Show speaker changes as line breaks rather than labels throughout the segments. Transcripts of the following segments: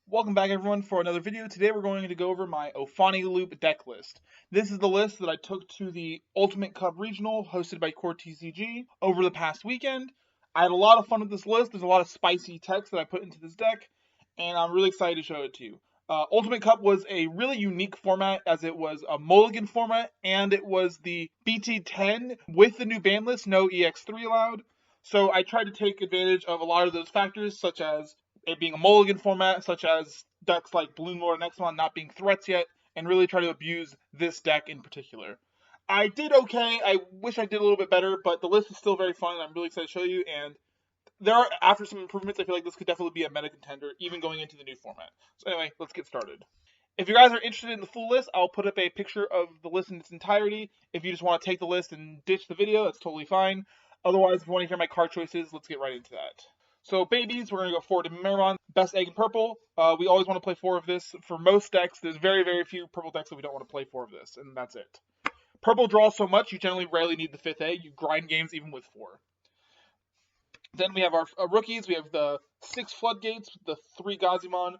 Welcome back everyone for another video. Today we're going to go over my Ophani Loop deck list. This is the list that I took to the Ultimate Cup Regional hosted by Core TCG over the past weekend. I had a lot of fun with this list. There's a lot of spicy text that I put into this deck, and I'm really excited to show it to you. Ultimate Cup was a really unique format as it was a mulligan format, and it was the BT10 with the new ban list, no EX3 allowed. So I tried to take advantage of a lot of those factors, such as it being a mulligan format, such as decks like Bloom Lord and Xron not being threats yet, and really try to abuse this deck in particular. I did okay. I wish I did a little bit better, but the list is still very fun. I'm really excited to show you, and after some improvements, I feel like this could definitely be a meta contender, even going into the new format. So anyway, let's get started. If you guys are interested in the full list, I'll put up a picture of the list in its entirety. If you just want to take the list and ditch the video, that's totally fine. Otherwise, if you want to hear my card choices, let's get right into that. So babies, we're going to go for Ordinemon, best egg in purple. We always want to play 4 of this. For most decks, there's very, very few purple decks that we don't want to play 4 of this, and that's it. Purple draws so much, you generally rarely need the 5th egg. You grind games even with 4. Then we have our rookies. We have the 6 Floodgates, the 3 Gazimon,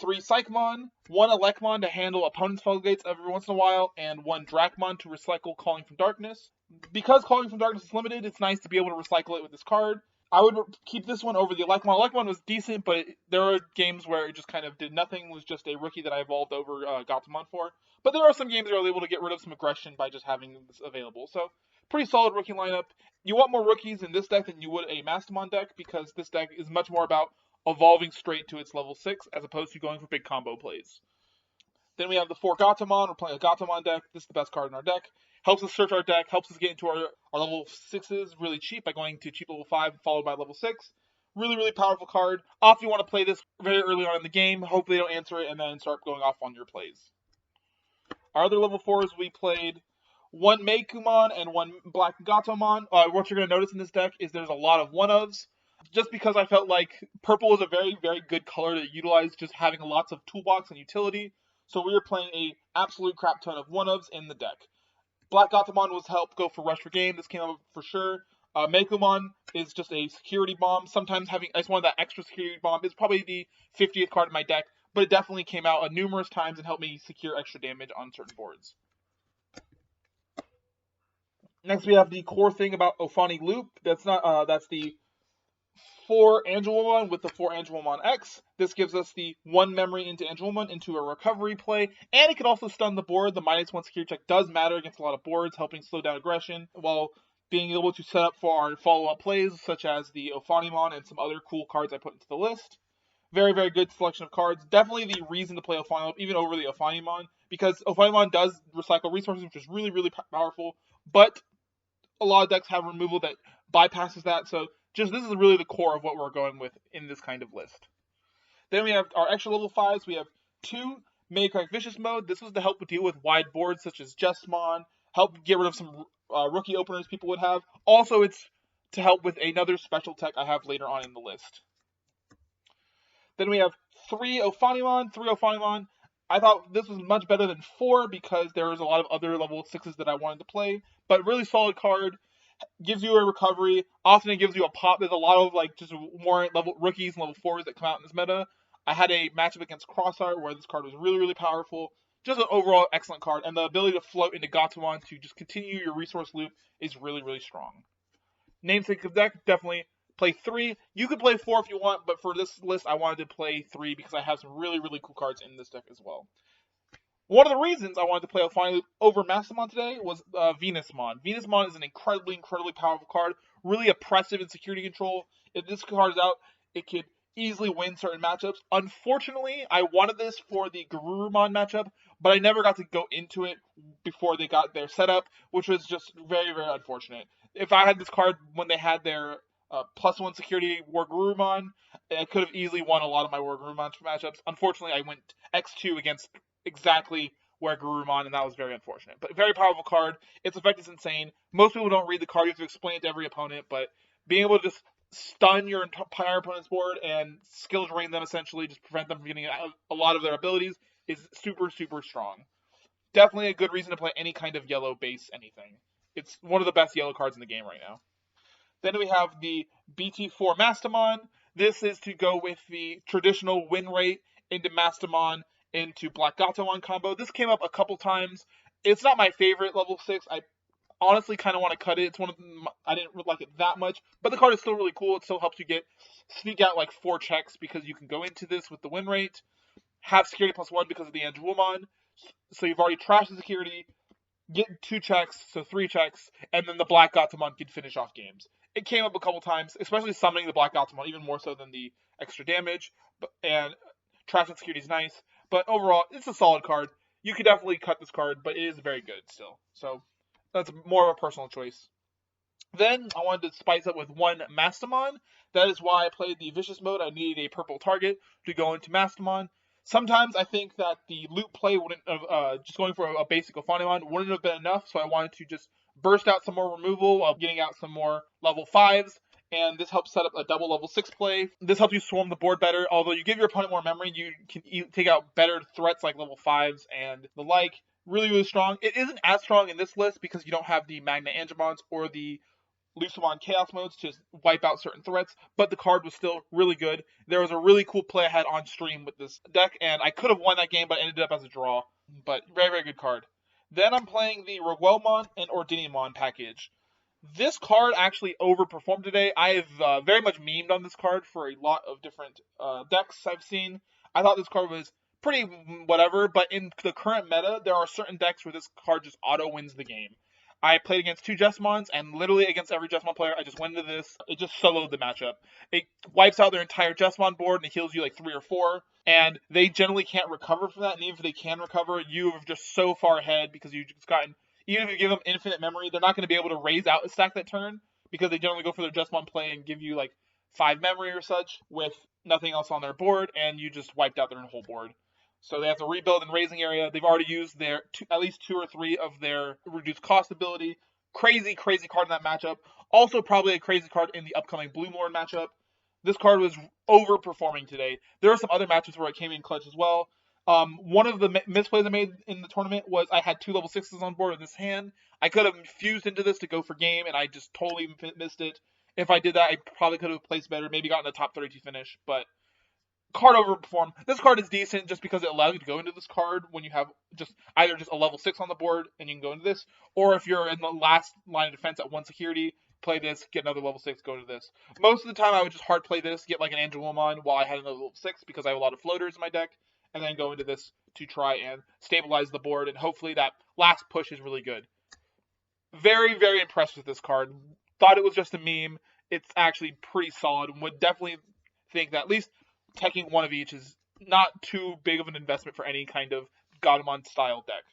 3 Psychmon, 1 Elecmon to handle opponent's Floodgates every once in a while, and 1 Dracmon to recycle Calling from Darkness. Because Calling from Darkness is limited, it's nice to be able to recycle it with this card. I would keep this one over the Elecmon. Elecmon was decent, but there are games where it just kind of did nothing. It was just a rookie that I evolved over Gatomon for. But there are some games where I was able to get rid of some aggression by just having this available. So, pretty solid rookie lineup. You want more rookies in this deck than you would a Mastamon deck, because this deck is much more about evolving straight to its level 6, as opposed to going for big combo plays. Then we have the 4 Gatomon. We're playing a Gatomon deck. This is the best card in our deck. Helps us search our deck, helps us get into our level 6s really cheap by going to cheap level 5 followed by level 6. Really, really powerful card. Often you want to play this very early on in the game. Hopefully they don't answer it and then start going off on your plays. Our other level 4s, we played 1 Meikumon and 1 Black Gatomon. What you're going to notice in this deck is there's a lot of 1-ofs. Just because I felt like purple is a very, very good color to utilize, just having lots of toolbox and utility. So we were playing a absolute crap ton of 1-ofs in the deck. Black Gatomon was help go for rush for game. This came up for sure. Meikumon is just a security bomb. Sometimes I just wanted that extra security bomb. It's probably the 50th card in my deck, but it definitely came out numerous times and helped me secure extra damage on certain boards. Next, we have the core thing about Ophani Loop. That's the 4 Angelomon with the 4 Angelomon X. This gives us the 1 memory into Angelomon into a recovery play, and it can also stun the board. The -1 security check does matter against a lot of boards, helping slow down aggression, while being able to set up for our follow-up plays, such as the Ophanimon and some other cool cards I put into the list. Very, very good selection of cards. Definitely the reason to play Ophani Loop, even over the Ophanimon, because Ophanimon does recycle resources, which is really, really powerful, but a lot of decks have removal that bypasses that, so this is really the core of what we're going with in this kind of list. Then we have our extra level 5s. We have 2 Maycrack Vicious Mode. This was to help deal with wide boards such as Jesmon, help get rid of some rookie openers people would have. Also, it's to help with another special tech I have later on in the list. Then we have 3 Ophanimon. I thought this was much better than 4 because there was a lot of other level 6s that I wanted to play, but really solid card. Gives you a recovery. Often it gives you a pop. There's a lot of just more level rookies and level 4s that come out in this meta. I had a matchup against Crossheart where this card was really, really powerful. Just an overall excellent card, and the ability to float into Gatomon to just continue your resource loop is really, really strong. Namesake of deck, definitely play 3. You could play 4 if you want, but for this list I wanted to play 3 because I have some really, really cool cards in this deck as well. One of the reasons I wanted to play Ophani Loop over Mastamon today was Venusmon. Venusmon is an incredibly, incredibly powerful card, really oppressive in security control. If this card is out, it could easily win certain matchups. Unfortunately, I wanted this for the Garurumon matchup, but I never got to go into it before they got their setup, which was just very, very unfortunate. If I had this card when they had their +1 security War Garurumon, I could have easily won a lot of my War Garurumon matchups. Unfortunately, I went X2 against exactly where Garurumon, and that was very unfortunate. But very powerful card. Its effect is insane. Most people don't read the card. You have to explain it to every opponent, but being able to just stun your entire opponent's board and skill drain them, essentially, just prevent them from getting a lot of their abilities, is super, super strong. Definitely a good reason to play any kind of yellow base anything. It's one of the best yellow cards in the game right now. Then we have the BT4 Mastamon. This is to go with the traditional win rate into Mastamon, into Black Gatomon combo. This came up a couple times. It's not my favorite level 6. I honestly kind of want to cut it. It's one of them, I didn't like it that much, but the card is still really cool. It still helps you sneak out like 4 checks because you can go into this with the win rate, have security +1 because of the Angelomon. So you've already trashed the security, get 2 checks, so 3 checks, and then the Black Gatomon can finish off games. It came up a couple times, especially summoning the Black Gatomon, even more so than the extra damage, and trashing security is nice. But overall, it's a solid card. You could definitely cut this card, but it is very good still. So that's more of a personal choice. Then I wanted to spice up with one Mastamon. That is why I played the Vicious mode. I needed a purple target to go into Mastamon. Sometimes I think that the loop play wouldn't have, just going for a basic Ophanimon wouldn't have been enough, so I wanted to just burst out some more removal while getting out some more level 5s, and this helps set up a double level 6 play. This helps you swarm the board better, although you give your opponent more memory, you can take out better threats like level 5s and the like. Really, really strong. It isn't as strong in this list because you don't have the Magna Angemons or the Lucemon Chaos modes to wipe out certain threats, but the card was still really good. There was a really cool play I had on stream with this deck, and I could have won that game, but ended up as a draw. But very, very good card. Then I'm playing the Roguelmon and Ordinemon package. This card actually overperformed today. I have very much memed on this card for a lot of different decks I've seen. I thought this card was pretty whatever, but in the current meta, there are certain decks where this card just auto wins the game. I played against 2 Jesmons, and literally against every Jesmon player, I just went into this. It just soloed the matchup. It wipes out their entire Jesmon board, and it heals you like 3 or 4. And they generally can't recover from that, and even if they can recover, you are just so far ahead because you've just gotten... Even if you give them infinite memory, they're not going to be able to raise out a stack that turn, because they generally go for their Jesmon play and give you like 5 memory or such with nothing else on their board, and you just wiped out their whole board. So they have to rebuild in raising area. They've already used their at least 2 or 3 of their reduced cost ability. Crazy, crazy card in that matchup. Also probably a crazy card in the upcoming Blue Lord matchup. This card was overperforming today. There are some other matchups where it came in clutch as well. One of the misplays I made in the tournament was I had 2 level 6s on board in this hand. I could have fused into this to go for game, and I just totally missed it. If I did that, I probably could have placed better, maybe gotten a top 32 finish, but card overperformed. This card is decent just because it allows you to go into this card when you have either just a level 6 on the board and you can go into this, or if you're in the last line of defense at 1 security, play this, get another level 6, go into this. Most of the time I would just hard play this, get like an Angelomon while I had another level 6 because I have a lot of floaters in my deck, and then go into this to try and stabilize the board, and hopefully that last push is really good. Very, very impressed with this card. Thought it was just a meme. It's actually pretty solid, and would definitely think that at least teching one of each is not too big of an investment for any kind of Gatomon style deck.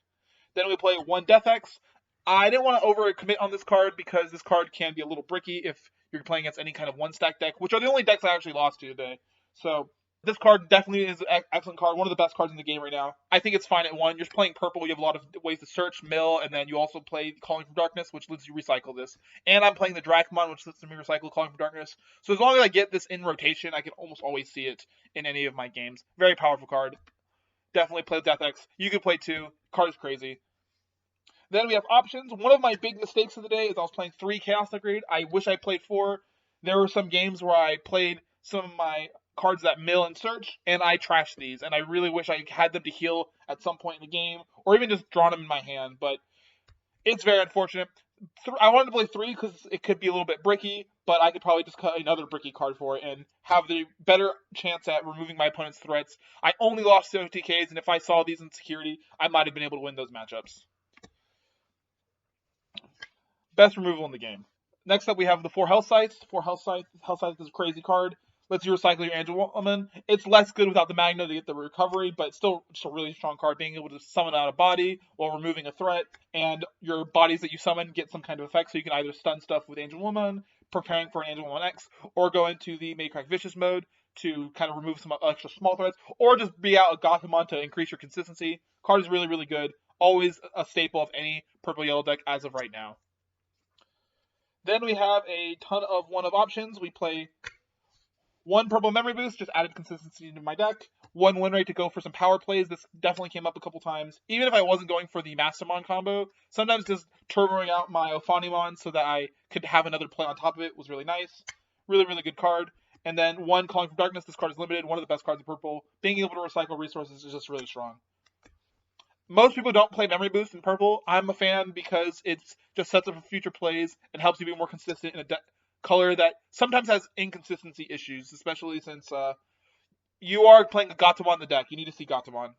Then we play one DeathX. I didn't want to overcommit on this card because this card can be a little bricky if you're playing against any kind of 1-stack deck, which are the only decks I actually lost to today. So this card definitely is an excellent card, one of the best cards in the game right now. I think it's fine at 1. You're playing purple, you have a lot of ways to search, mill, and then you also play Calling from Darkness, which lets you recycle this. And I'm playing the DarkKnightmon, which lets me recycle Calling from Darkness. So as long as I get this in rotation, I can almost always see it in any of my games. Very powerful card. Definitely play with DeathX. You can play 2. Card is crazy. Then we have options. One of my big mistakes of the day is I was playing 3 Chaos Upgrade. I wish I played 4. There were some games where I played some of my cards that mill and search, and I trashed these, and I really wish I had them to heal at some point in the game, or even just drawn them in my hand, but it's very unfortunate. I wanted to play 3 because it could be a little bit bricky, but I could probably just cut another bricky card for it and have the better chance at removing my opponent's threats. I only lost 70Ks, and if I saw these in security, I might have been able to win those matchups. Best removal in the game. Next up, we have the 4 Health Scythes. 4 Health Scythes is a crazy card. Lets you recycle your Angelomon. It's less good without the Magna to get the recovery, but it's still just a really strong card, being able to summon out a body while removing a threat, and your bodies that you summon get some kind of effect, so you can either stun stuff with Angelomon, preparing for an Angelomon X, or go into the Maycrack Vicious mode to kind of remove some extra small threats, or just be out a Gatomon to increase your consistency. Card is really, really good. Always a staple of any purple-yellow deck as of right now. Then we have a ton of one-of options. We play 1 purple memory boost, just added consistency to my deck. 1 win rate to go for some power plays. This definitely came up a couple times. Even if I wasn't going for the Mastamon combo, sometimes just turboing out my Ophanimon so that I could have another play on top of it was really nice. Really, really good card. And then 1 Calling from Darkness. This card is limited, one of the best cards in purple. Being able to recycle resources is just really strong. Most people don't play Memory Boost in purple. I'm a fan because it's just sets up for future plays and helps you be more consistent in a color that sometimes has inconsistency issues, especially since you are playing a Gatomon in the deck. You need to see Gatomon.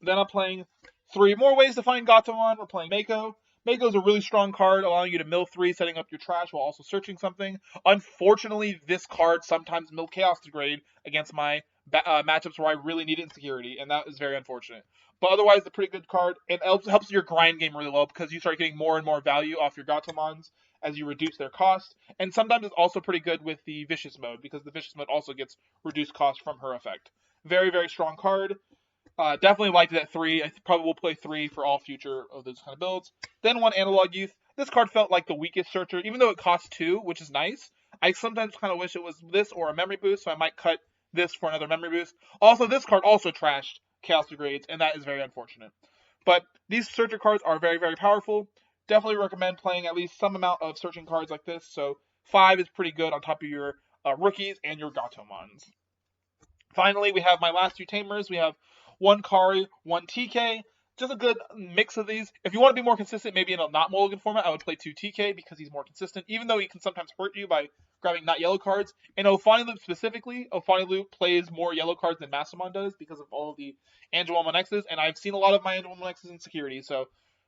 Then I'm playing 3 more ways to find Gatomon. We're playing Mako. Mako is a really strong card, allowing you to mill 3, setting up your trash while also searching something. Unfortunately, this card sometimes mill Chaos Degrade against my matchups where I really need insecurity, and that is very unfortunate. But otherwise, a pretty good card. It helps your grind game really well because you start getting more and more value off your Gatomons as you reduce their cost. And sometimes it's also pretty good with the Vicious mode because the Vicious mode also gets reduced cost from her effect. Very, very strong card. Definitely liked it at 3. I probably will play 3 for all future of those kind of builds. Then 1 Analog Youth. This card felt like the weakest searcher, even though it costs 2, which is nice. I sometimes kind of wish it was this or a Memory Boost, so I might cut this for another Memory Boost. Also, this card also trashed Chaos Degrades, and that is very unfortunate. But these searcher cards are very, very powerful. Definitely recommend playing at least some amount of searching cards like this. So 5 is pretty good on top of your rookies and your Gatomons. Finally, we have my last 2 tamers. We have 1 Kari, 1 TK. Just a good mix of these. If you want to be more consistent, maybe in a not mulligan format, I would play 2 TK because he's more consistent, even though he can sometimes hurt you by grabbing not yellow cards. In Ophani Loop specifically, Ophani Loop plays more yellow cards than Mastermon does because of all of the Angelomon X's, and I've seen a lot of my Angelomon X's in security, so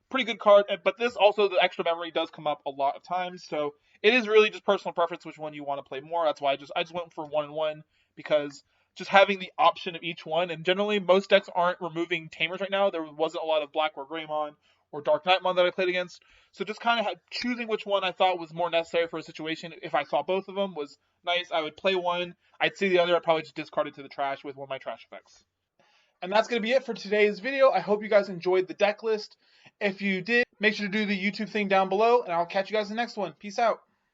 pretty good card. But this also, the extra memory does come up a lot of times, so it is really just personal preference which one you want to play more. That's why I just went for 1 and 1 because just having the option of each one, and generally most decks aren't removing tamers right now. There wasn't a lot of Black or Greymon or DarkKnightmon that I played against, so just kind of choosing which one I thought was more necessary for a situation. If I saw both of them was nice, I would play one. I'd see the other, I'd probably just discard it to the trash with one of my trash effects. And that's going to be it for today's video. I hope you guys enjoyed the deck list. If you did, make sure to do the YouTube thing down below, and I'll catch you guys in the next one. Peace out.